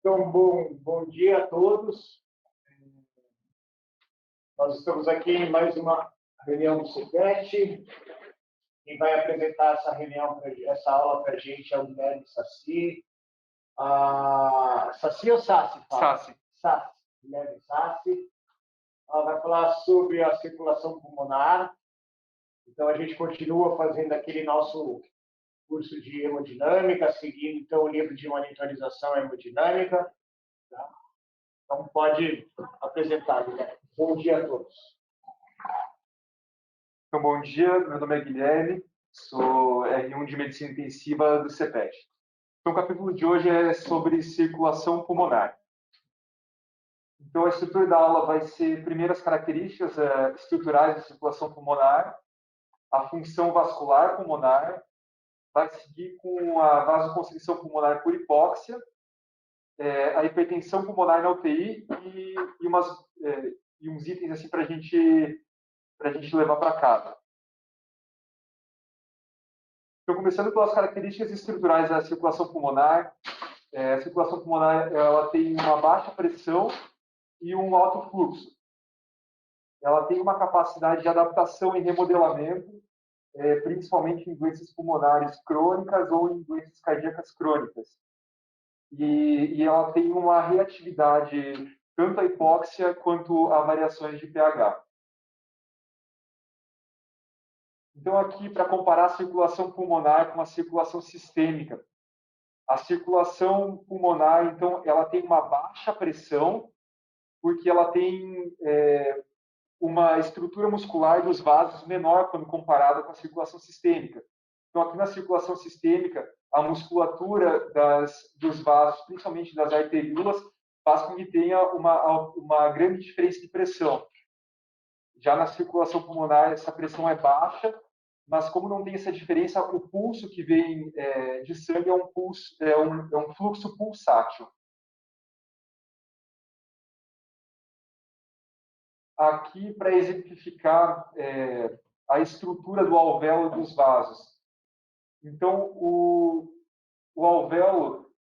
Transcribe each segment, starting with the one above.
Então, bom dia a todos. Nós estamos aqui em mais uma reunião do CEPET. Quem vai apresentar essa aula para a gente é o Guilherme Saci. Saci ou Sassi? Sassi. Sassi. Guilherme Sassi. Ela vai falar sobre a circulação pulmonar. Então, a gente continua fazendo aquele nosso curso de hemodinâmica, seguindo então o livro de monitorização hemodinâmica. Tá? Então, pode apresentar, Guilherme. Bom dia a todos. Então, bom dia, meu nome é Guilherme, sou R1 de Medicina Intensiva do CEPET. Então, o capítulo de hoje é sobre circulação pulmonar. Então, a estrutura da aula vai ser, primeiro, as características estruturais da circulação pulmonar, a função vascular pulmonar, vai seguir com a vasoconstrição pulmonar por hipóxia, a hipertensão pulmonar na UTI e uns itens assim para a gente levar para casa. Então, começando pelas características estruturais da circulação pulmonar. A circulação pulmonar ela tem uma baixa pressão e um alto fluxo. Ela tem uma capacidade de adaptação e remodelamento, principalmente em doenças pulmonares crônicas ou em doenças cardíacas crônicas. E ela tem uma reatividade tanto à hipóxia quanto a variações de pH. Então, aqui, para comparar a circulação pulmonar com a circulação sistêmica. A circulação pulmonar, então, ela tem uma baixa pressão, porque ela tem uma estrutura muscular dos vasos menor quando comparada com a circulação sistêmica. Então, aqui na circulação sistêmica, a musculatura dos vasos, principalmente das arteríolas, faz com que tenha uma grande diferença de pressão. Já na circulação pulmonar, essa pressão é baixa, mas como não tem essa diferença, o pulso que vem de sangue é um fluxo pulsátil. Aqui, para exemplificar a estrutura do alvéolo dos vasos. Então, o alvéolo,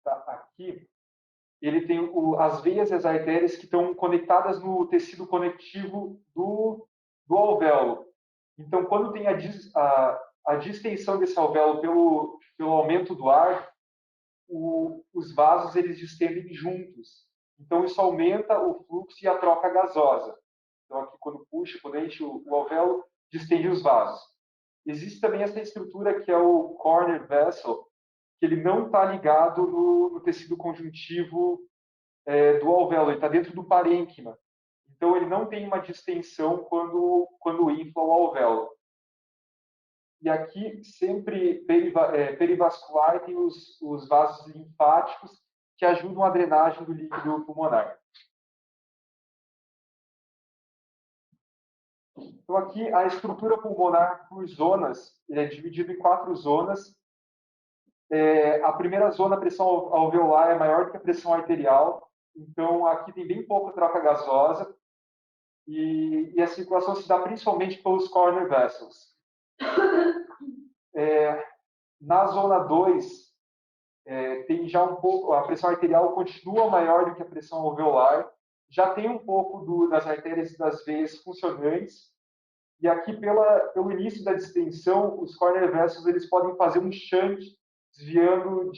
tá aqui, ele tem as veias e as artérias que estão conectadas no tecido conectivo do alvéolo. Então, quando tem a distensão desse alvéolo pelo aumento do ar, os vasos eles distendem juntos. Então, isso aumenta o fluxo e a troca gasosa. Então, aqui, quando puxa, quando enche o alvéolo, distende os vasos. Existe também essa estrutura que é o corner vessel, que ele não está ligado no tecido conjuntivo do alvéolo, ele está dentro do parênquima. Então, ele não tem uma distensão quando infla o alvéolo. E aqui, sempre perivascular, tem os vasos linfáticos que ajudam a drenagem do líquido pulmonar. Então, aqui, a estrutura pulmonar por zonas, ele é dividido em 4 zonas. A primeira zona, a pressão alveolar é maior do que a pressão arterial. Então, aqui tem bem pouca troca gasosa. E a circulação se dá principalmente pelos corner vessels. Na zona 2, tem já um pouco, a pressão arterial continua maior do que a pressão alveolar, já tem um pouco das artérias e das veias funcionantes, e aqui pelo início da distensão, os corner vessels eles podem fazer um shunt, desviando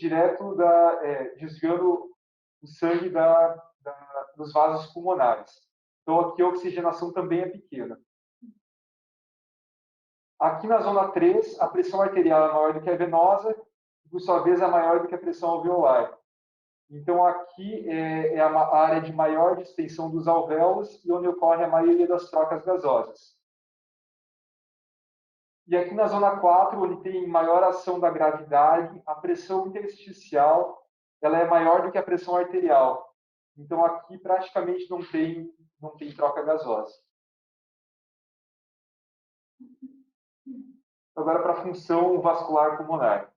desviando o sangue dos vasos pulmonares. Então aqui a oxigenação também é pequena. Aqui na zona 3, a pressão arterial é maior do que a venosa, e por sua vez é maior do que a pressão alveolar. Então, aqui é a área de maior distensão dos alvéolos e onde ocorre a maioria das trocas gasosas. E aqui na zona 4, onde tem maior ação da gravidade, a pressão intersticial ela é maior do que a pressão arterial. Então, aqui praticamente não tem troca gasosa. Agora, para a função vascular pulmonar.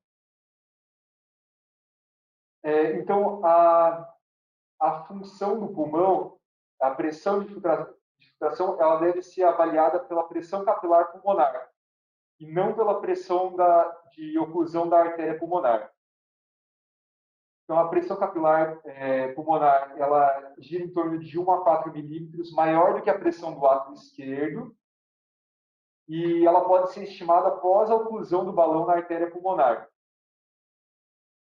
Então, a função do pulmão, a pressão de filtração, ela deve ser avaliada pela pressão capilar pulmonar e não pela pressão de oclusão da artéria pulmonar. Então, a pressão capilar pulmonar, ela gira em torno de 1 a 4 milímetros, maior do que a pressão do átrio esquerdo, e ela pode ser estimada após a oclusão do balão na artéria pulmonar.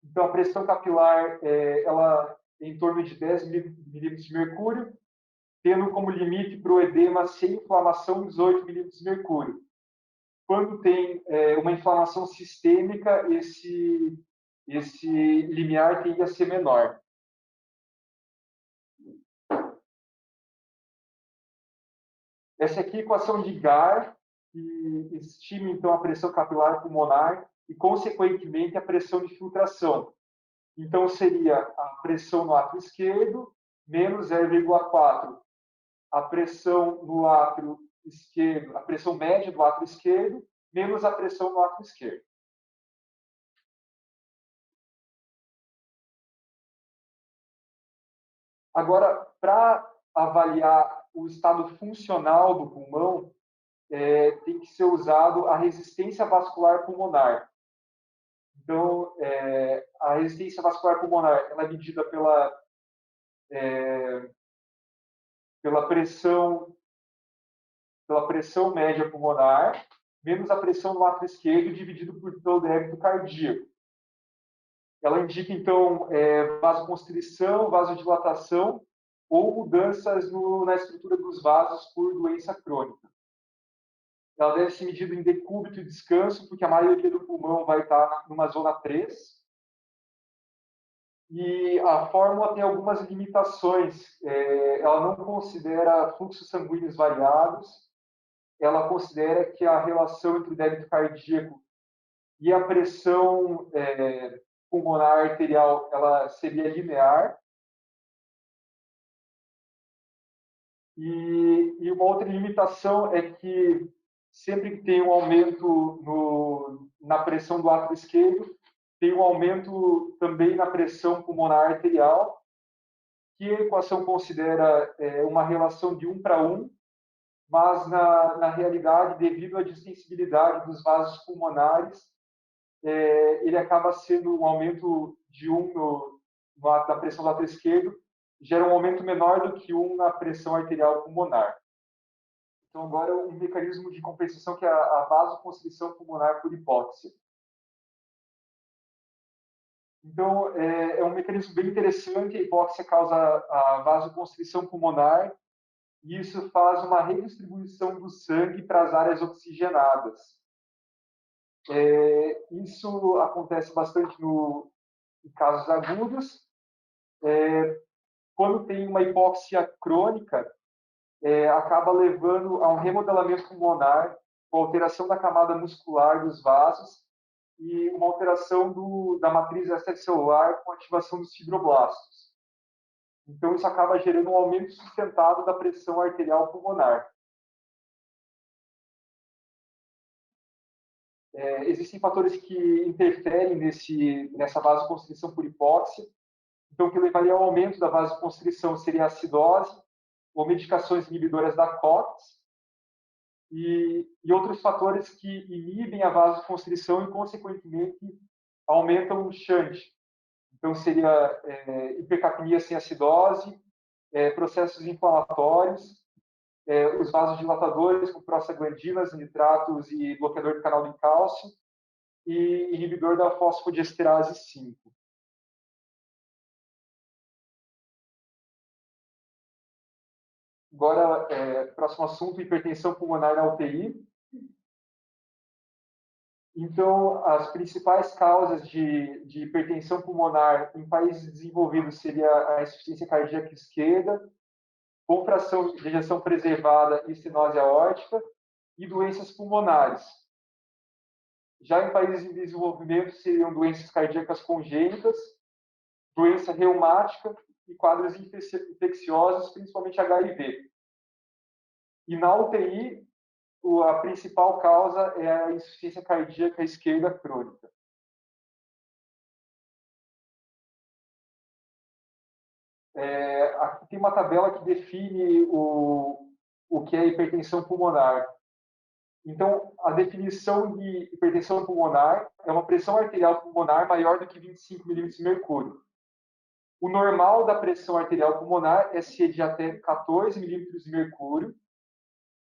Então, a pressão capilar, ela é em torno de 10 milímetros de mercúrio, tendo como limite para o edema sem inflamação 18 milímetros de mercúrio. Quando tem uma inflamação sistêmica, esse limiar tende a ser menor. Essa aqui é a equação de Gard, que estima, então, a pressão capilar pulmonar e, consequentemente, a pressão de filtração. Então, seria a pressão no átrio esquerdo menos 0,4. A pressão no átrio esquerdo, a pressão média do átrio esquerdo, menos a pressão no átrio esquerdo. Agora, para avaliar o estado funcional do pulmão, tem que ser usado a resistência vascular pulmonar. Então, a resistência vascular pulmonar ela é medida pela pressão média pulmonar menos a pressão no átrio esquerdo dividido pelo débito cardíaco. Ela indica, então, vasoconstrição, vasodilatação ou mudanças na estrutura dos vasos por doença crônica. Ela deve ser medida em decúbito e descanso, porque a maioria do pulmão vai estar numa zona 3. E a fórmula tem algumas limitações. Ela não considera fluxos sanguíneos variados. Ela considera que a relação entre o débito cardíaco e a pressão pulmonar arterial ela seria linear. E uma outra limitação é que sempre que tem um aumento na pressão do átrio esquerdo, tem um aumento também na pressão pulmonar arterial, que a equação considera uma relação de 1 para 1, mas na realidade, devido à distensibilidade dos vasos pulmonares, ele acaba sendo um aumento de 1 na pressão do átrio esquerdo, gera um aumento menor do que 1 na pressão arterial pulmonar. Então, agora, um mecanismo de compensação que é a vasoconstrição pulmonar por hipóxia. Então, é um mecanismo bem interessante. A hipóxia causa a vasoconstrição pulmonar e isso faz uma redistribuição do sangue para as áreas oxigenadas. Isso acontece bastante em casos agudos. Quando tem uma hipóxia crônica, acaba levando a um remodelamento pulmonar, com alteração da camada muscular dos vasos e uma alteração da matriz extracelular com ativação dos fibroblastos. Então, isso acaba gerando um aumento sustentado da pressão arterial pulmonar. Existem fatores que interferem nessa vasoconstrição por hipóxia. Então, o que levaria ao aumento da vasoconstrição seria a acidose ou medicações inibidoras da COX e outros fatores que inibem a vasoconstrição e, consequentemente, aumentam o shunt. Então, seria hipercapnia sem acidose, processos inflamatórios, os vasodilatadores com prostaglandinas, nitratos e bloqueador do canal de cálcio e inibidor da fosfodiesterase 5. Agora, próximo assunto, hipertensão pulmonar na UTI. Então, as principais causas de hipertensão pulmonar em países desenvolvidos seria a insuficiência cardíaca esquerda, com fração de ejeção preservada e estenose aórtica, e doenças pulmonares. Já em países em desenvolvimento seriam doenças cardíacas congênitas, doença reumática e quadros infecciosos, principalmente HIV. E na UTI, a principal causa é a insuficiência cardíaca esquerda crônica. Aqui tem uma tabela que define o que é hipertensão pulmonar. Então, a definição de hipertensão pulmonar é uma pressão arterial pulmonar maior do que 25 milímetros de mercúrio. O normal da pressão arterial pulmonar é ser de até 14 milímetros de mercúrio,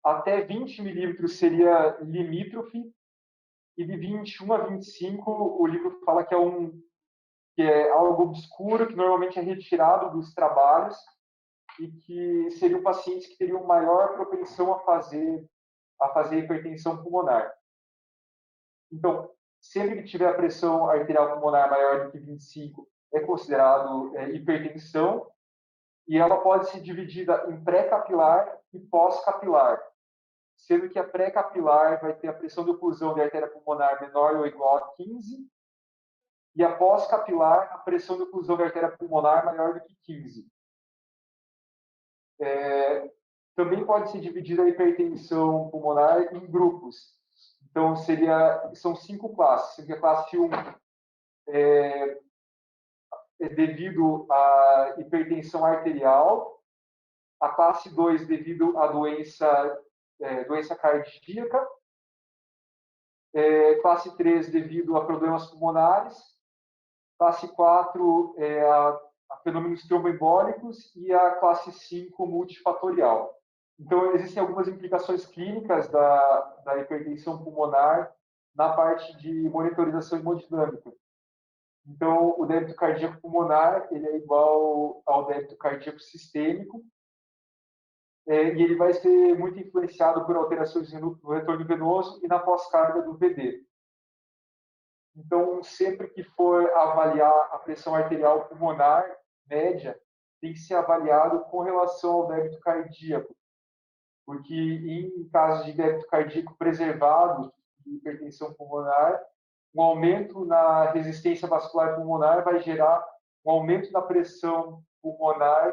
até 20 milímetros seria limítrofe, e de 21 a 25 o livro fala que é algo obscuro, que normalmente é retirado dos trabalhos, e que seriam pacientes que teriam maior propensão a fazer hipertensão pulmonar. Então, sempre que tiver a pressão arterial pulmonar maior do que 25, é considerado hipertensão, e ela pode ser dividida em pré-capilar e pós-capilar, sendo que a pré-capilar vai ter a pressão de oclusão da artéria pulmonar menor ou igual a 15, e a pós-capilar, a pressão de oclusão da artéria pulmonar maior do que 15. Também pode ser dividida a hipertensão pulmonar em grupos. Então, são 5 classes. Sendo que a classe 1 é devido à hipertensão arterial, a classe 2 devido à doença cardíaca, classe 3 devido a problemas pulmonares, classe 4 a fenômenos tromboembólicos e a classe 5 multifatorial. Então, existem algumas implicações clínicas da hipertensão pulmonar na parte de monitorização hemodinâmica. Então, o débito cardíaco pulmonar ele é igual ao débito cardíaco sistêmico, e ele vai ser muito influenciado por alterações no retorno venoso e na pós-carga do VD. Então, sempre que for avaliar a pressão arterial pulmonar média, tem que ser avaliado com relação ao débito cardíaco, porque em casos de débito cardíaco preservado de hipertensão pulmonar, um aumento na resistência vascular pulmonar vai gerar um aumento da pressão pulmonar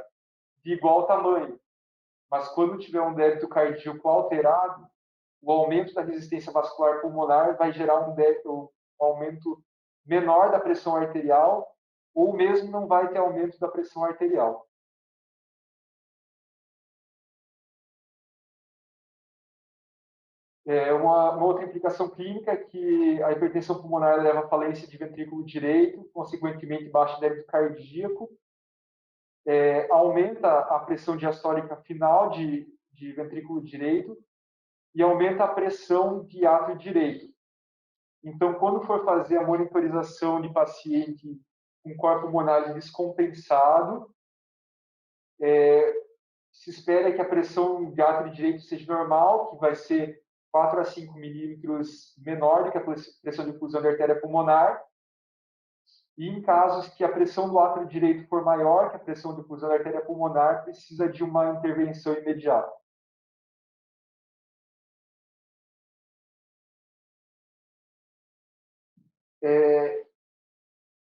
de igual tamanho. Mas quando tiver um débito cardíaco alterado, o aumento da resistência vascular pulmonar vai gerar um aumento menor da pressão arterial, ou mesmo não vai ter aumento da pressão arterial. Uma outra implicação clínica é que a hipertensão pulmonar leva à falência de ventrículo direito, consequentemente baixo débito cardíaco, aumenta a pressão diastólica final de ventrículo direito e aumenta a pressão de átrio direito. Então, quando for fazer a monitorização de paciente com corpo pulmonar descompensado, se espera que a pressão de átrio direito seja normal, que vai ser 4 a 5 milímetros menor do que a pressão de oclusão da artéria pulmonar. E em casos que a pressão do átrio direito for maior que a pressão de oclusão da artéria pulmonar, precisa de uma intervenção imediata.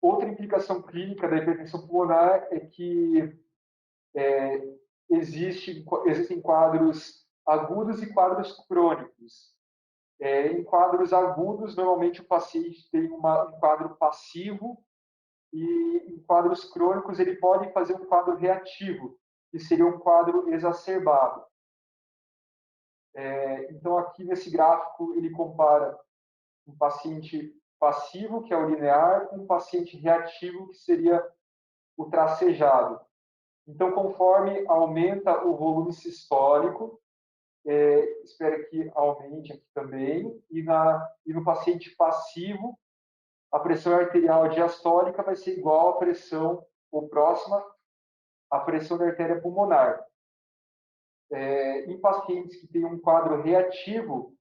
Outra implicação clínica da hipertensão pulmonar é que existem quadros agudos e quadros crônicos. Em quadros agudos, normalmente o paciente tem um quadro passivo, e em quadros crônicos ele pode fazer um quadro reativo, que seria um quadro exacerbado. Então, aqui nesse gráfico, ele compara um paciente passivo, que é o linear, com um paciente reativo, que seria o tracejado. Então, conforme aumenta o volume sistólico, espera que aumente aqui também, e no paciente passivo, a pressão arterial diastólica vai ser igual à pressão, ou próxima, à pressão da artéria pulmonar. Em pacientes que têm um quadro reativo,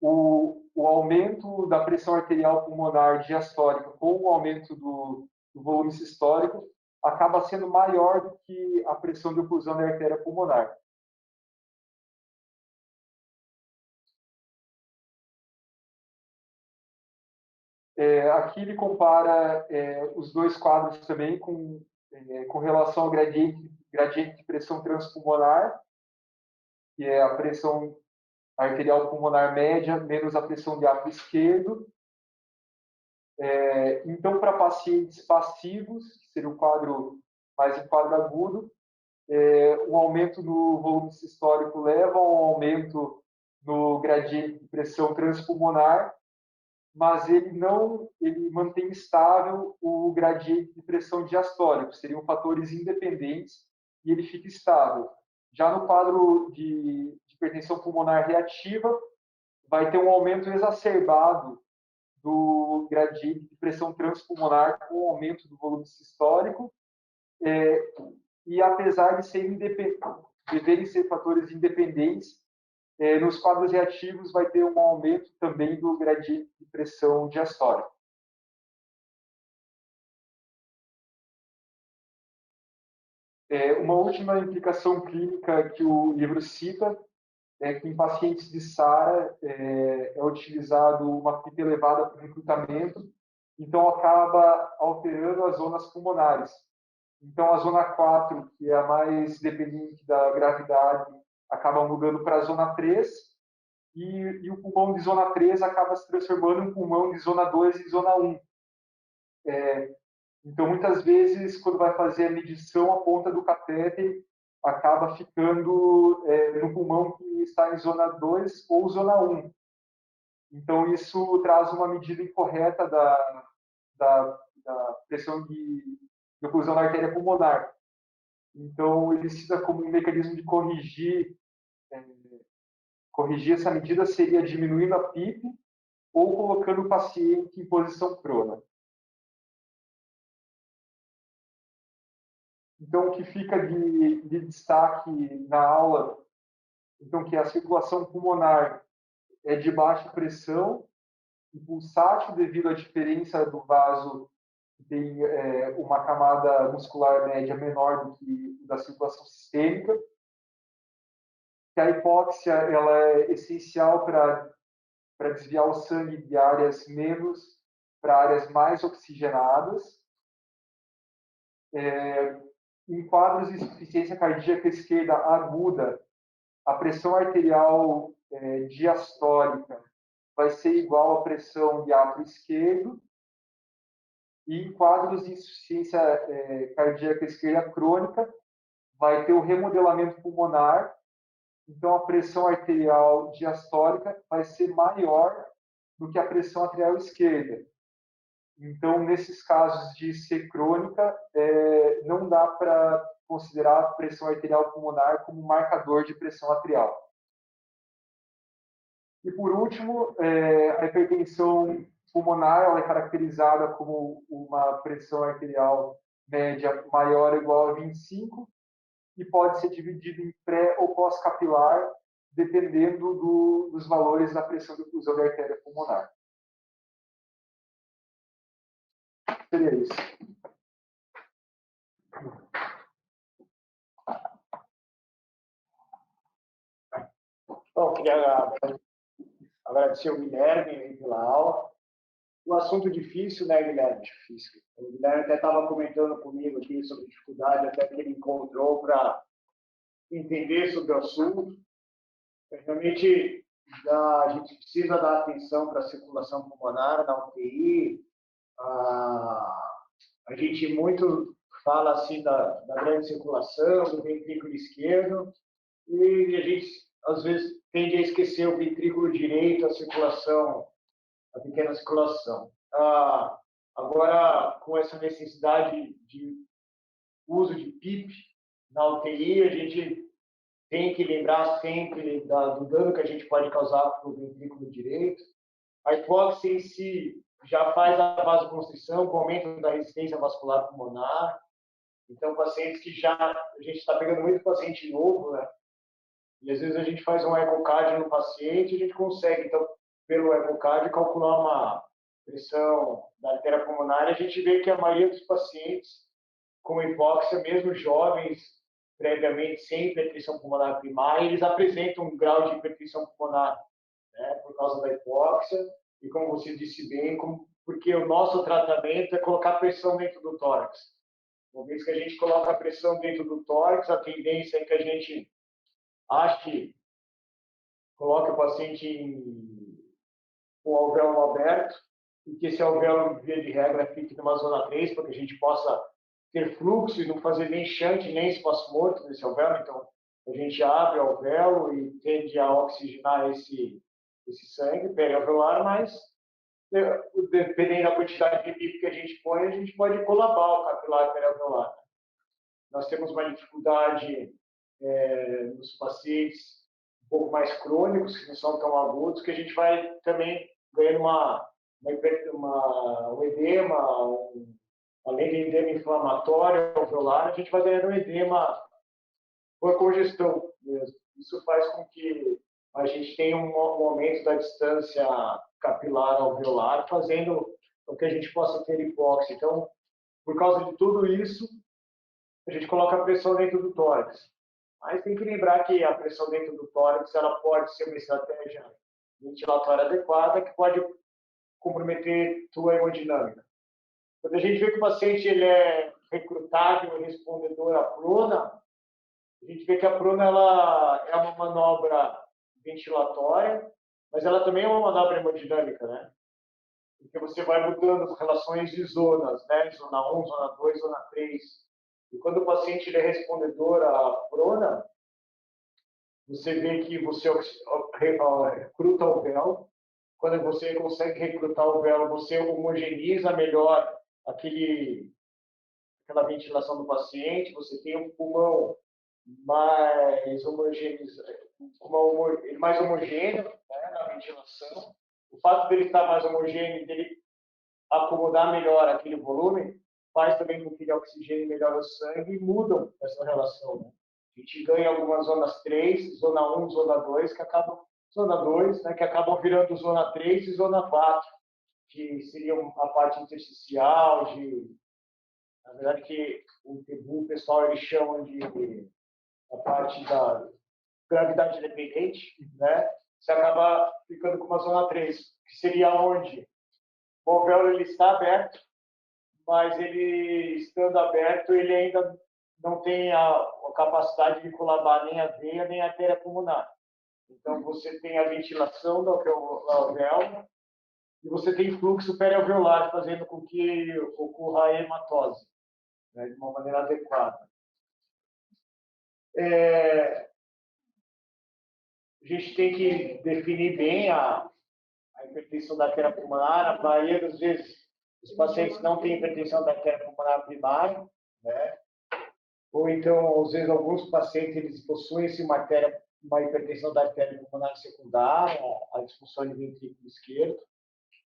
o aumento da pressão arterial pulmonar diastólica com o aumento do volume sistólico acaba sendo maior do que a pressão de oclusão da artéria pulmonar. Aqui ele compara os dois quadros também com relação ao gradiente de pressão transpulmonar, que é a pressão arterial pulmonar média menos a pressão de átrio esquerdo. Então, para pacientes passivos, que seria o quadro mais em quadro agudo, o aumento no volume sistólico leva a um aumento no gradiente de pressão transpulmonar, mas ele mantém estável o gradiente de pressão diastólico, seriam fatores independentes, e ele fica estável. Já no quadro de hipertensão pulmonar reativa, vai ter um aumento exacerbado do gradiente de pressão transpulmonar com o aumento do volume sistólico, e apesar de verem ser fatores independentes, nos quadros reativos vai ter um aumento também do gradiente de pressão diastólica. Uma última implicação clínica que o livro cita é que em pacientes de SARA é utilizado uma PIP elevada para recrutamento, então acaba alterando as zonas pulmonares. Então, a zona 4, que é a mais dependente da gravidade, acaba mudando para a zona 3, e o pulmão de zona 3 acaba se transformando em pulmão de zona 2 e zona 1. Então, muitas vezes, quando vai fazer a medição, a ponta do catéter acaba ficando no pulmão que está em zona 2 ou zona 1. Então, isso traz uma medida incorreta da pressão de oclusão da artéria pulmonar. Então, ele cita como um mecanismo de corrigir essa medida seria diminuindo a PIP ou colocando o paciente em posição prona. Então, o que fica de destaque na aula, então, que a circulação pulmonar é de baixa pressão e pulsátil devido à diferença do vaso, que tem uma camada muscular média menor do que da circulação sistêmica, que a hipóxia ela é essencial para desviar o sangue de áreas menos para áreas mais oxigenadas. Em quadros de insuficiência cardíaca esquerda aguda, a pressão arterial diastólica vai ser igual à pressão de átrio esquerdo. E em quadros de insuficiência cardíaca esquerda crônica, vai ter o remodelamento pulmonar. Então, a pressão arterial diastólica vai ser maior do que a pressão arterial esquerda. Então, nesses casos de C crônica, não dá para considerar a pressão arterial pulmonar como marcador de pressão arterial. E, por último, a hipertensão pulmonar ela é caracterizada como uma pressão arterial média maior ou igual a 25 e pode ser dividido em pré ou pós-capilar, dependendo dos valores da pressão de oclusão da artéria pulmonar. Seria isso. Bom, queria agradecer ao Guilherme pela aula. O assunto difícil, né, Guilherme? Difícil. O Guilherme até estava comentando comigo aqui sobre a dificuldade até que ele encontrou para entender sobre o assunto. Realmente, a gente precisa dar atenção para a circulação pulmonar na UTI. A gente muito fala assim da grande circulação, do ventrículo esquerdo, e a gente, às vezes, tende a esquecer o ventrículo direito, a circulação, a pequena circulação. Agora, com essa necessidade de uso de PIP na UTI, a gente tem que lembrar sempre do dano que a gente pode causar para o ventrículo direito. A hipóxia em si já faz a vasoconstrição com aumento da resistência vascular pulmonar. Então, pacientes que a gente está pegando muito paciente novo, né? E às vezes a gente faz um ecocardio no paciente e a gente consegue, então, pelo ecocardio, calcular uma pressão da artéria pulmonar. E a gente vê que a maioria dos pacientes com hipóxia, mesmo jovens, previamente sem hipertensão pulmonar primária, eles apresentam um grau de hipertensão pulmonar, né, por causa da hipóxia. E como você disse bem, porque o nosso tratamento é colocar pressão dentro do tórax. Uma vez que a gente coloca a pressão dentro do tórax, a tendência é que a gente coloque o paciente com o alvéolo aberto e que esse alvéolo, via de regra, fique numa zona 3, para que a gente possa ter fluxo e não fazer nem shunt, nem espaço morto nesse alvéolo. Então, a gente abre o alvéolo e tende a oxigenar esse sangue perialveolar, mas dependendo da quantidade de PIB que a gente põe, a gente pode colabar o capilar perialveolar. Nós temos uma dificuldade nos pacientes um pouco mais crônicos, que não são tão agudos, que a gente vai também ganhando um edema, além de edema inflamatório alveolar, a gente vai ganhando um edema por congestão mesmo. Isso faz com que a gente tenha um aumento da distância capilar alveolar, fazendo com que a gente possa ter hipóxia. Então, por causa de tudo isso, a gente coloca a pressão dentro do tórax. Mas tem que lembrar que a pressão dentro do tórax ela pode ser uma estratégia ventilatória adequada que pode comprometer tua hemodinâmica. Quando a gente vê que o paciente ele é recrutável e respondedor à prona, a gente vê que a prona ela é uma manobra ventilatória, mas ela também é uma manobra hemodinâmica, né? Porque você vai mudando as relações de zonas, né? Zona 1, zona 2, zona 3. E quando o paciente ele é respondedor à prona, você vê que você recruta o véu. Quando você consegue recrutar o véu, você homogeniza melhor aquela ventilação do paciente, você tem um pulmão mais homogêneo, né, na ventilação. O fato dele estar mais homogêneo, dele acomodar melhor aquele volume, faz também com que ele oxigene melhor o sangue e mudam essa relação. Né? A gente ganha algumas zonas 3, zona 1, zona 2, que acabam zona 2, né, que acabam virando zona 3 e zona 4, que seriam a parte intersticial, na verdade, que o pessoal eles chamam de a parte da gravidade dependente, né? Você acaba ficando com uma zona 3, que seria onde o alvéolo ele está aberto, mas ele estando aberto, ele ainda não tem a capacidade de colabar nem a veia, nem a artéria pulmonar. Então, você tem a ventilação do alvéolo e você tem fluxo perialveolar, fazendo com que ocorra a hematose, né, de uma maneira adequada. A gente tem que definir bem a hipertensão da artéria pulmonar. A maioria das vezes, os pacientes não têm hipertensão da artéria pulmonar primária, né? Ou então, às vezes, alguns pacientes eles possuem uma hipertensão da artéria pulmonar secundária, a disfunção de ventrículo esquerdo.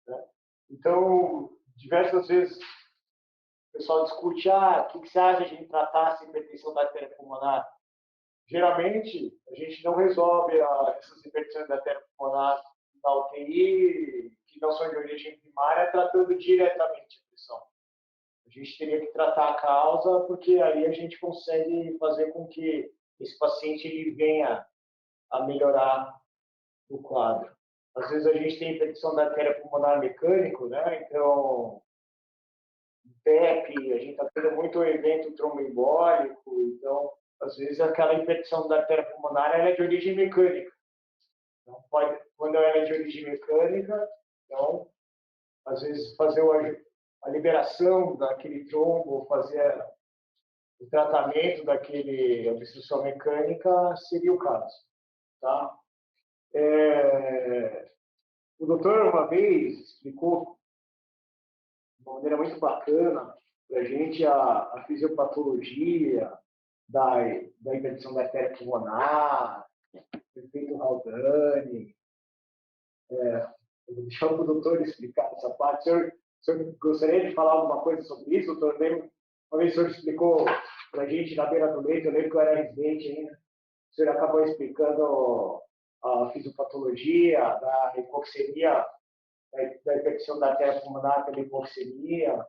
Né? Então, diversas vezes, o pessoal discute, o que você acha de tratar essa hipertensão da artéria pulmonar? Geralmente, a gente não resolve essas hipertensões da artéria pulmonar na UTI, que não são de origem primária, tratando diretamente a pressão. A gente teria que tratar a causa, porque aí a gente consegue fazer com que esse paciente ele venha a melhorar o quadro. Às vezes a gente tem hipertensão da artéria pulmonar mecânico, né? Então, PEP, a gente está tendo muito evento tromboembólico, então, às vezes aquela hipertensão da artéria pulmonar ela é de origem mecânica. Então, quando ela é de origem mecânica, então, às vezes fazer a liberação daquele trombo, fazer o tratamento daquele obstrução mecânica seria o caso, tá? O doutor uma vez explicou de uma maneira muito bacana para a gente a fisiopatologia da hipertensão da artéria pulmonar, o efeito Haldane. Eu vou deixar o doutor explicar essa parte. O senhor gostaria de falar alguma coisa sobre isso, doutor? Uma vez o senhor explicou para a gente na beira do leito, eu lembro que eu era residente ainda, o senhor acabou explicando a fisiopatologia da hipoxemia, da hipertensão da artéria pulmonar pela hipoxemia.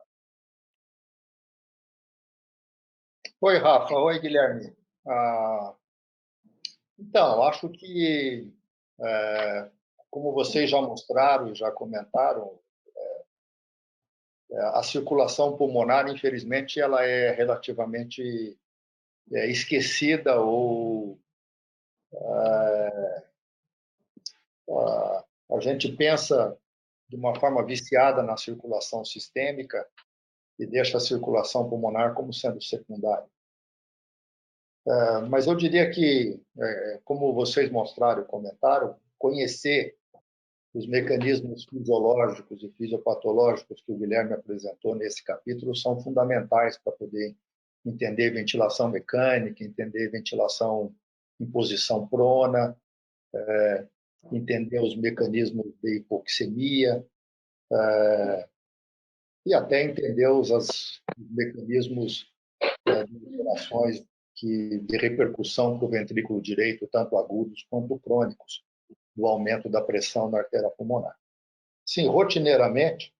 Oi, Rafa. Oi, Guilherme. Então, acho que, como vocês já mostraram e já comentaram, a circulação pulmonar, infelizmente, ela é relativamente esquecida ou a gente pensa de uma forma viciada na circulação sistêmica e deixa a circulação pulmonar como sendo secundária. Mas eu diria que, como vocês mostraram e comentaram, conhecer os mecanismos fisiológicos e fisiopatológicos que o Guilherme apresentou nesse capítulo são fundamentais para poder entender ventilação mecânica, entender ventilação em posição prona, entender os mecanismos de hipoxemia, e até entender os mecanismos de alterações de repercussão para o ventrículo direito, tanto agudos quanto crônicos, do aumento da pressão na artéria pulmonar. Sim, rotineiramente,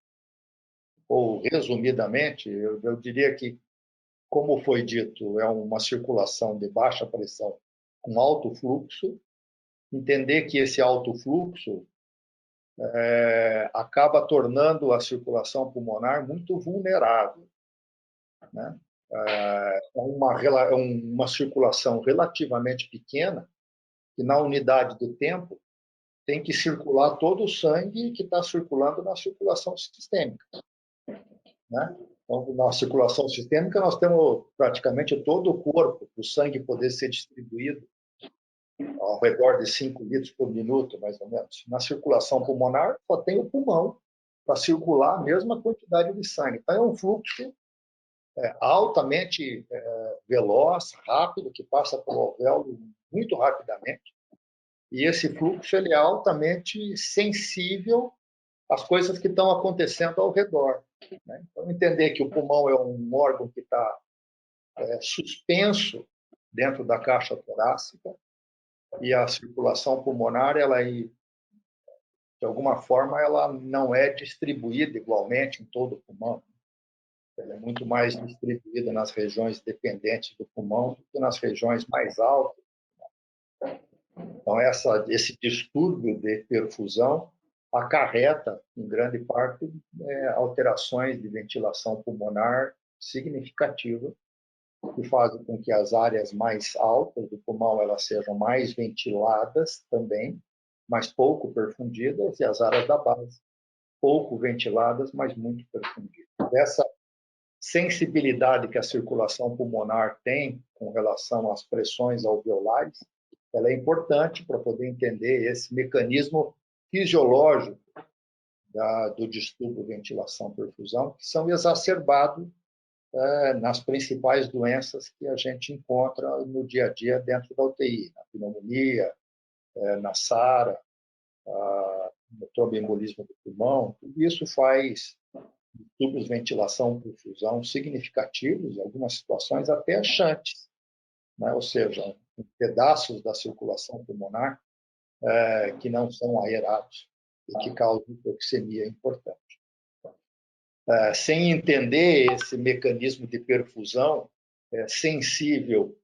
ou resumidamente, eu diria que, como foi dito, é uma circulação de baixa pressão com alto fluxo, entender que esse alto fluxo acaba tornando a circulação pulmonar muito vulnerável, né? É uma circulação relativamente pequena, que na unidade do tempo tem que circular todo o sangue que está circulando na circulação sistêmica, né? Então, na circulação sistêmica, nós temos praticamente todo o corpo, o sangue poder ser distribuído ao redor de 5 litros por minuto, mais ou menos. Na circulação pulmonar, só tem o pulmão para circular a mesma quantidade de sangue. Então, é um fluxo altamente veloz, rápido, que passa pelo alvéolo muito rapidamente. E esse fluxo ele é altamente sensível às coisas que estão acontecendo ao redor, né? Então, entender que o pulmão é um órgão que está suspenso dentro da caixa torácica, e a circulação pulmonar, ela, de alguma forma, ela não é distribuída igualmente em todo o pulmão. Ela é muito mais distribuída nas regiões dependentes do pulmão do que nas regiões mais altas. Então, esse distúrbio de perfusão acarreta, em grande parte, alterações de ventilação pulmonar significativas, que fazem com que as áreas mais altas do pulmão elas sejam mais ventiladas também, mas pouco perfundidas, e as áreas da base pouco ventiladas, mas muito perfundidas. Essa sensibilidade que a circulação pulmonar tem com relação às pressões alveolares, ela é importante para poder entender esse mecanismo fisiológico do distúrbio ventilação-perfusão, que são exacerbados nas principais doenças que a gente encontra no dia a dia dentro da UTI, na pneumonia, na SARA, no tromboembolismo do pulmão. Tudo isso faz distúrbios de ventilação-perfusão significativos, em algumas situações até achantes, né? Ou seja, pedaços da circulação pulmonar que não são aerados e que causam hipoxemia importante. Sem entender esse mecanismo de perfusão sensível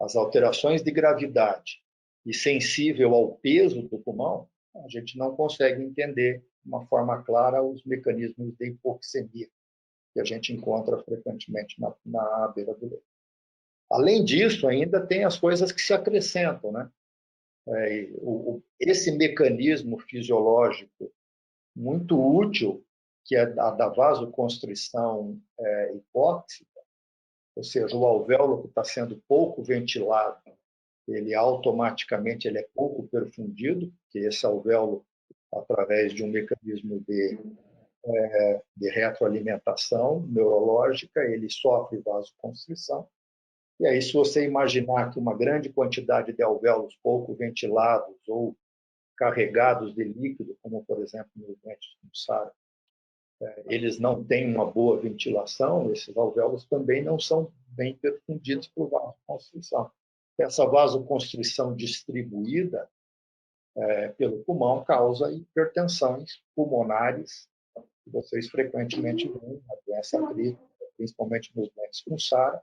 às alterações de gravidade e sensível ao peso do pulmão, a gente não consegue entender de uma forma clara os mecanismos de hipoxemia que a gente encontra frequentemente na beira do leito. Além disso, ainda tem as coisas que se acrescentam, né? Esse mecanismo fisiológico muito útil, que é a da vasoconstrição hipóxica, ou seja, o alvéolo que está sendo pouco ventilado, ele automaticamente ele é pouco perfundido, porque esse alvéolo, através de um mecanismo de retroalimentação neurológica, ele sofre vasoconstrição. E aí, se você imaginar que uma grande quantidade de alvéolos pouco ventilados ou carregados de líquido, como, por exemplo, nos doentes com SARA, eles não têm uma boa ventilação, esses alvéolos também não são bem perfundidos por vasoconstrição. Essa vasoconstrição distribuída pelo pulmão causa hipertensões pulmonares, que vocês frequentemente veem na doença crítica, principalmente nos doentes com SARA,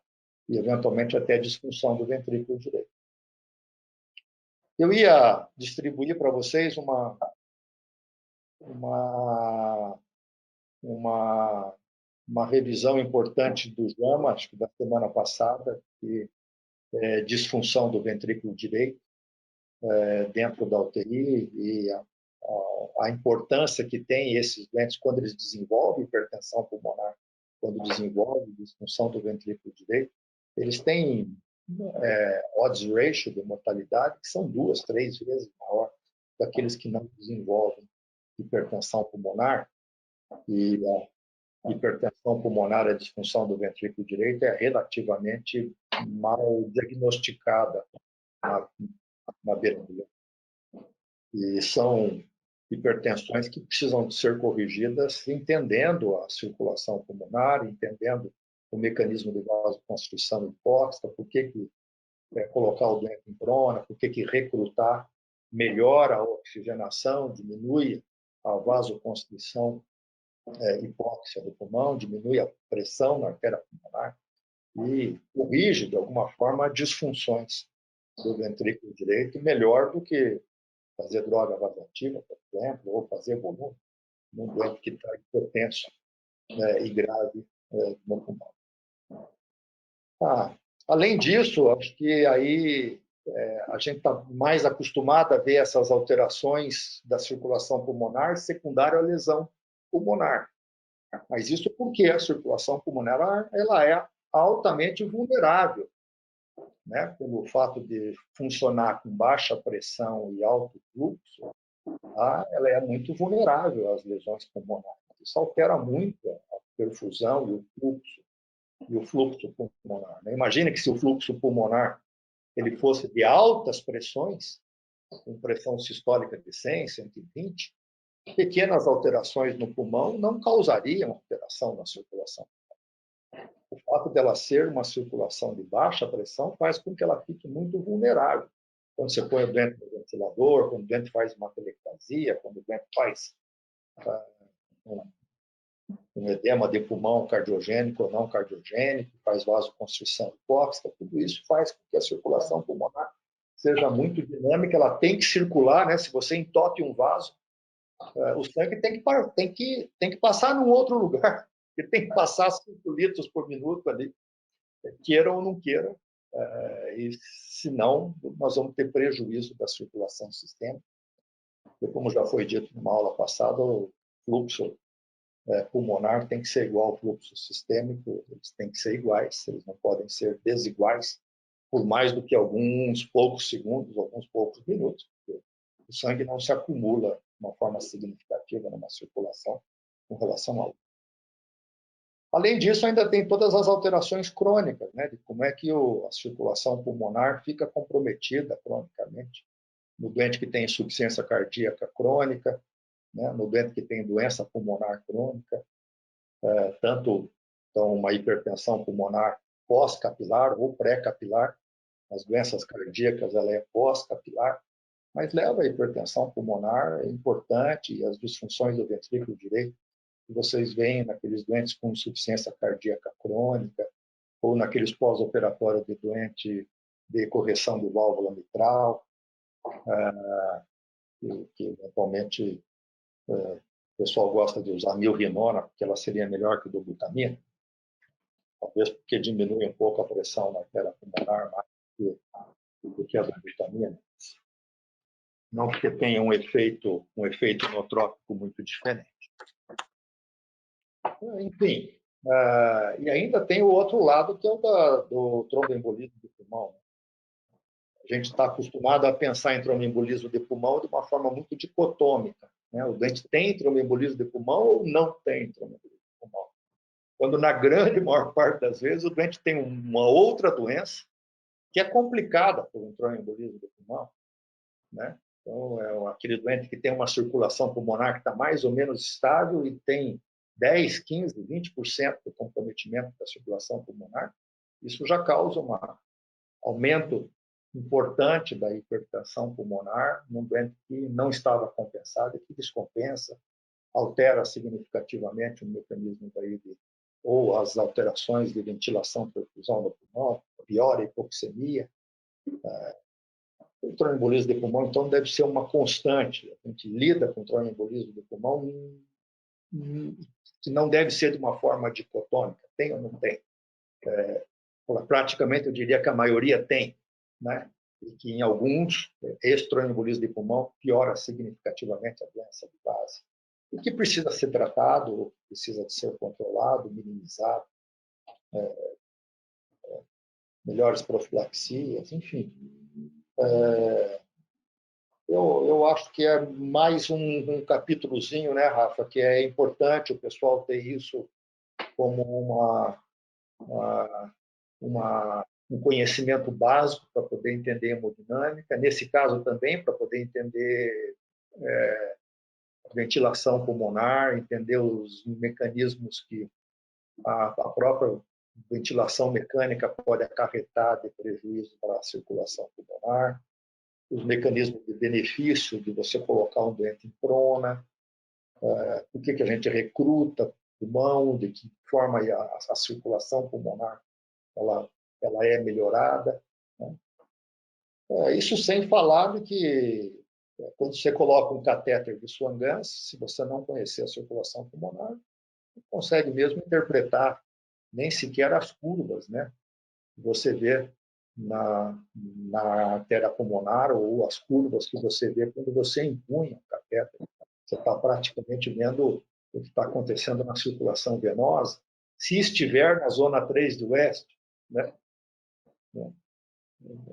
e eventualmente até disfunção do ventrículo direito. Eu ia distribuir para vocês uma revisão importante do JAMA, acho que da semana passada, que é disfunção do ventrículo direito dentro da UTI e a importância que tem esses doentes quando eles desenvolvem hipertensão pulmonar, quando desenvolvem disfunção do ventrículo direito. Eles têm odds ratio de mortalidade, que são 2, 3 vezes maior daqueles que não desenvolvem hipertensão pulmonar. E a hipertensão pulmonar, a disfunção do ventrículo direito, é relativamente mal diagnosticada na beira-leito. E são hipertensões que precisam ser corrigidas entendendo a circulação pulmonar, entendendo o mecanismo de vasoconstrição hipóxita, por que colocar o doente em prona, por que recrutar melhora a oxigenação, diminui a vasoconstrição hipóxia do pulmão, diminui a pressão na artéria pulmonar e corrige, de alguma forma, disfunções do ventrículo direito melhor do que fazer droga vasoativa, por exemplo, ou fazer volume num doente que está hipertenso e grave no pulmão. Além disso, acho que aí a gente está mais acostumado a ver essas alterações da circulação pulmonar secundária à lesão pulmonar. Mas isso porque a circulação pulmonar ela é altamente vulnerável, né? Pelo fato de funcionar com baixa pressão e alto fluxo, ela é muito vulnerável às lesões pulmonares. Isso altera muito a perfusão e o fluxo pulmonar. Né? Imagine que se o fluxo pulmonar ele fosse de altas pressões, com pressão sistólica de 100, 120, pequenas alterações no pulmão não causariam alteração na circulação. O fato dela ser uma circulação de baixa pressão faz com que ela fique muito vulnerável. Quando você põe o doente no ventilador, quando o doente faz uma telectasia, quando o doente faz um edema de pulmão cardiogênico ou não cardiogênico, faz vasoconstrição hipóxita, tudo isso faz com que a circulação pulmonar seja muito dinâmica, ela tem que circular, né? Se você entope um vaso, o sangue tem que passar num outro lugar, ele tem que passar 5 litros por minuto ali, queira ou não queira, e senão nós vamos ter prejuízo da circulação sistêmica. E como já foi dito numa aula passada, o fluxo pulmonar tem que ser igual ao fluxo sistêmico, eles têm que ser iguais, eles não podem ser desiguais por mais do que alguns poucos segundos, alguns poucos minutos, porque o sangue não se acumula de uma forma significativa numa circulação com relação ao. Além disso, ainda tem todas as alterações crônicas, né, de como é que a circulação pulmonar fica comprometida cronicamente no doente que tem insuficiência cardíaca crônica, né, no doente que tem doença pulmonar crônica, tanto então, uma hipertensão pulmonar pós-capilar ou pré-capilar. As doenças cardíacas ela é pós-capilar, mas leva a hipertensão pulmonar, é importante, e as disfunções do ventrículo direito, que vocês veem naqueles doentes com insuficiência cardíaca crônica, ou naqueles pós-operatórios de doente de correção de válvula mitral, que eventualmente o pessoal gosta de usar milrinona, porque ela seria melhor que o dobutamina, talvez porque diminui um pouco a pressão na artéria pulmonar mais do que a dobutamina, não porque tenha um efeito inotrópico muito diferente. Enfim, e ainda tem o outro lado, que é o do tromboembolismo de pulmão. A gente está acostumado a pensar em tromboembolismo de pulmão de uma forma muito dicotômica. Né? O doente tem tromboembolismo de pulmão ou não tem tromboembolismo de pulmão? Quando, na grande maior parte das vezes, o doente tem uma outra doença que é complicada por um tromboembolismo de pulmão. Né? Então, é aquele doente que tem uma circulação pulmonar que está mais ou menos estável e tem 10, 15, 20% do comprometimento da circulação pulmonar. Isso já causa um aumento importante da hipertensão pulmonar num doente que não estava compensado e que descompensa, altera significativamente o mecanismo ou as alterações de ventilação e perfusão do pulmão, piora a hipoxemia. O tromboembolismo de pulmão, então, deve ser uma constante. A gente lida com o tromboembolismo de pulmão que não deve ser de uma forma dicotômica. Tem ou não tem? Praticamente, eu diria que a maioria tem, né? E que em alguns, esse tromboembolismo de pulmão piora significativamente a doença de base. E que precisa ser tratado, precisa de ser controlado, minimizado. melhores profilaxias, enfim. Eu acho que é mais um capítulozinho, né, Rafa, que é importante o pessoal ter isso como um conhecimento básico para poder entender a hemodinâmica, nesse caso também para poder entender a ventilação pulmonar, entender os mecanismos que a própria ventilação mecânica pode acarretar de prejuízo para a circulação pulmonar, os mecanismos de benefício de você colocar um doente em prona, por que a gente recruta pulmão, de que forma a circulação pulmonar ela é melhorada. Né? Isso sem falar de que quando você coloca um catéter de Swan-Ganz, se você não conhecer a circulação pulmonar, não consegue mesmo interpretar nem sequer as curvas, né? Você vê na artéria pulmonar ou as curvas que você vê quando você empunha o catéter. Você está praticamente vendo o que está acontecendo na circulação venosa, se estiver na zona 3 do oeste, né?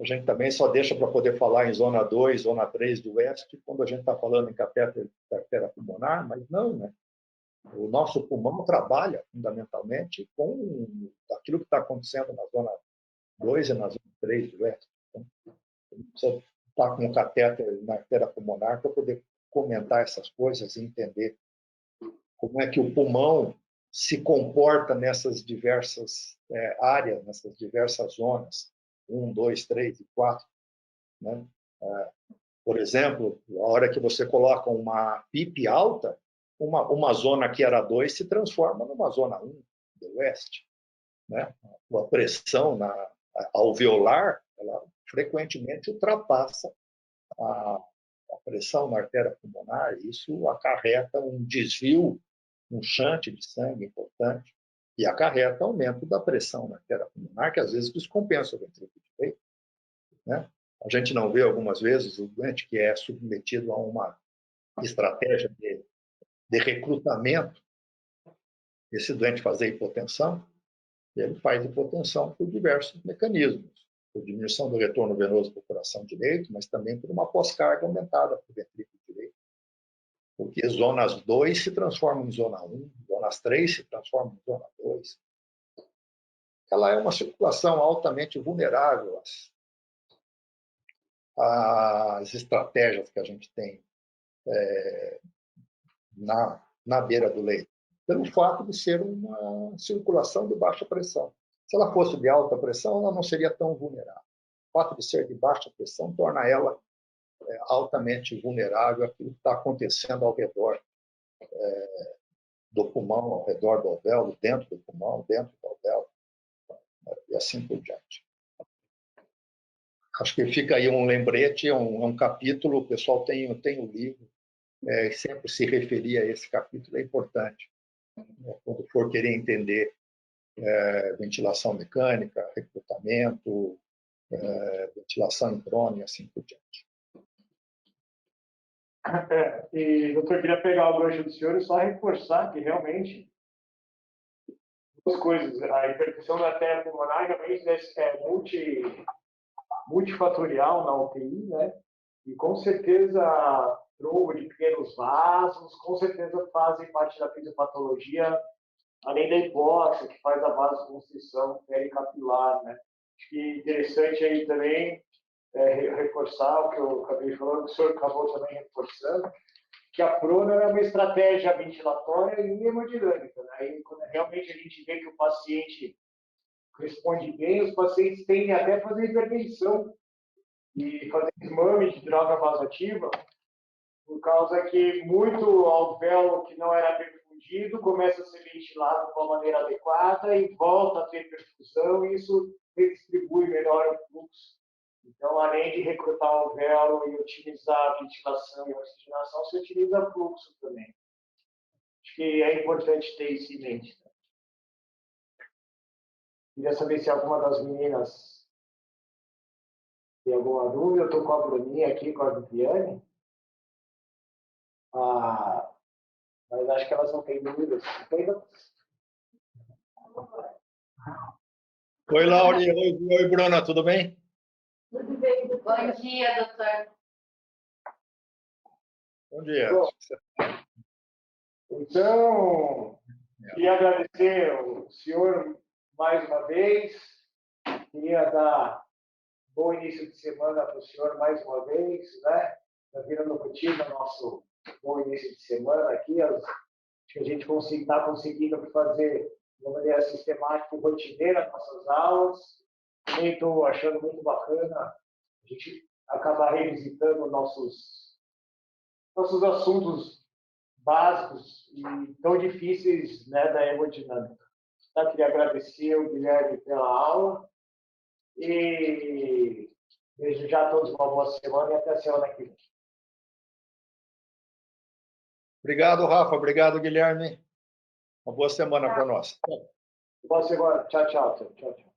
A gente também só deixa para poder falar em zona 2, zona 3 do oeste, quando a gente está falando em catéter da artéria pulmonar, mas não, né? O nosso pulmão trabalha fundamentalmente com aquilo que está acontecendo na zona 2 e na zona 3 do oeste. Então, você está com um catéter na artéria pulmonar para poder comentar essas coisas e entender como é que o pulmão se comporta nessas diversas áreas, nessas diversas zonas, 1, 2, 3 e 4. Né? Por exemplo, a hora que você coloca uma PIP alta, uma zona que era 2 se transforma numa zona 1 do oeste. Né? A pressão alveolar, ela frequentemente ultrapassa a pressão na artéria pulmonar, e isso acarreta um desvio, um shunt de sangue importante, e acarreta aumento da pressão na artéria pulmonar, que às vezes descompensa o ventrículo direito. Né? A gente não vê algumas vezes o doente que é submetido a uma estratégia de recrutamento, esse doente fazer hipotensão, ele faz hipotensão por diversos mecanismos, por diminuição do retorno venoso para o coração direito, mas também por uma pós-carga aumentada para o ventrículo direito. Porque zonas 2 se transformam em zona 1, zonas 3 se transformam em zona 2. Ela é uma circulação altamente vulnerável às estratégias que a gente tem na beira do leito, pelo fato de ser uma circulação de baixa pressão. Se ela fosse de alta pressão, ela não seria tão vulnerável. O fato de ser de baixa pressão torna ela altamente vulnerável àquilo que está acontecendo ao redor do pulmão, ao redor do alvéolo, dentro do pulmão, dentro do alvéolo, e assim por diante. Acho que fica aí um lembrete, é um capítulo, o pessoal tem o livro, sempre se referir a esse capítulo é importante. Quando for querer entender ventilação mecânica, recrutamento, ventilação em prona e assim por diante. E, doutor, queria pegar o gancho do senhor e só reforçar que realmente duas coisas. A hipertensão da artéria pulmonar realmente é multifatorial na UTI, né? E com certeza trombo de pequenos vasos, com certeza fazem parte da fisiopatologia, além da hipóxia, que faz a vasoconstrição pericapilar, né? Acho que interessante aí também reforçar o que eu acabei falando, o senhor acabou também reforçando, que a prona é uma estratégia ventilatória e hemodinâmica. Né? E quando realmente a gente vê que o paciente responde bem, os pacientes tendem até a fazer hipertensão e fazer desmame de droga vasoativa, por causa que muito alvéolo que não era perfundido começa a ser ventilado de uma maneira adequada e volta a ter perfusão, e isso redistribui melhor o fluxo. Então, além de recrutar o alvéolo e otimizar a ventilação e a oxigenação, se utiliza fluxo também. Acho que é importante ter isso em mente. Né? Queria saber se alguma das meninas tem alguma dúvida. Eu estou com a Bruninha aqui, com a Viviane. Mas acho que elas não têm dúvidas. Oi, Lauri. Oi, Bruna, tudo bem? Tudo bem, doutor? Bom dia, doutor. Bom dia. Bom, então, queria agradecer o senhor mais uma vez. Queria dar bom início de semana para o senhor mais uma vez, né? Está virando rotina nosso bom início de semana aqui. Acho que a gente está conseguindo fazer de uma maneira sistemática e rotineira nossas aulas. Também estou achando muito bacana a gente acabar revisitando nossos assuntos básicos e tão difíceis, né, da hemodinâmica. Então, queria agradecer ao Guilherme pela aula e desejar a todos uma boa semana e até a semana que vem. Obrigado, Rafa. Obrigado, Guilherme. Uma boa semana para nós. Boa semana. Tchau, tchau. Tchau, tchau.